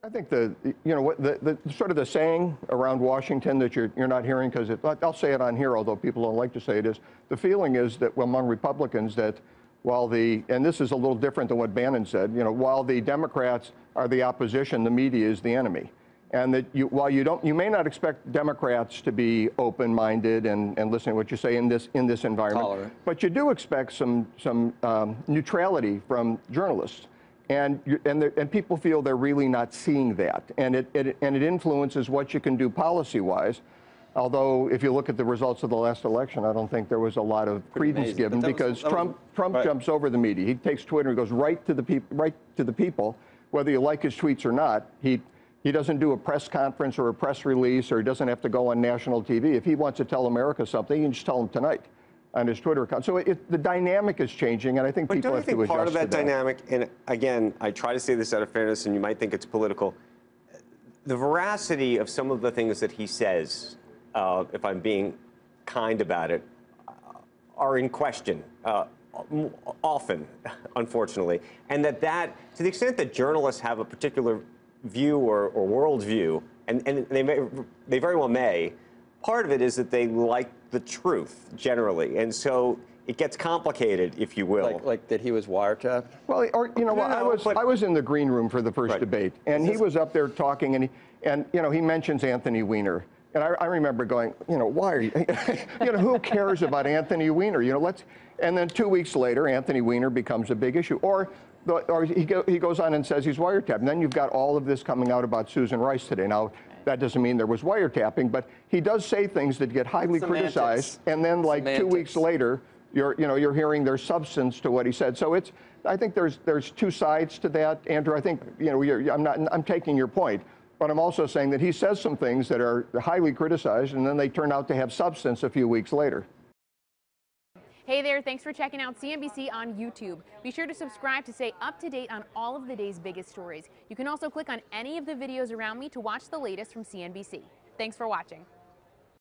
I think the sort of the saying around Washington that you're not hearing, because I'll say it on here, although people don't like to say it, is the feeling is that among Republicans that while and this is a little different than what Bannon said, while the Democrats are the opposition, the media is the enemy. And that while you may not expect Democrats to be open-minded and listening to what you say in this environment, tolerant, but you do expect some neutrality from journalists. And people feel they're really not seeing that, and it influences what you can do policy-wise. Although, if you look at the results of the last election, I don't think there was a lot of credence given, because Trump right. jumps over the media. He takes Twitter and goes right to the people, whether you like his tweets or not. He doesn't do a press conference or a press release, or he doesn't have to go on national TV. If he wants to tell America something, he can just tell them tonight on his Twitter account. So the dynamic is changing, and I think people have to adjust to that. But don't you think part of that dynamic, and again, I try to say this out of fairness, and you might think it's political, the veracity of some of the things that he says, if I'm being kind about it, are in question often, unfortunately. And that to the extent that journalists have a particular view or worldview, and they very well may, part of it is that they like the truth generally, and so it gets complicated, if you will. Like that he was wiretapped? Well, or I was in the green room for the first debate, and he was up there talking, and he mentions Anthony Weiner, and I remember going, why are you, who cares about Anthony Weiner? And then 2 weeks later, Anthony Weiner becomes a big issue, or he goes on and says he's wiretapped, and then you've got all of this coming out about Susan Rice today. Now, that doesn't mean there was wiretapping, but he does say things that get highly criticized, and then like 2 weeks later, you're hearing there's substance to what he said. So I think there's two sides to that, Andrew. I think I'm taking your point, but I'm also saying that he says some things that are highly criticized, and then they turn out to have substance a few weeks later. Hey there, thanks for checking out CNBC on YouTube. Be sure to subscribe to stay up to date on all of the day's biggest stories. You can also click on any of the videos around me to watch the latest from CNBC. Thanks for watching.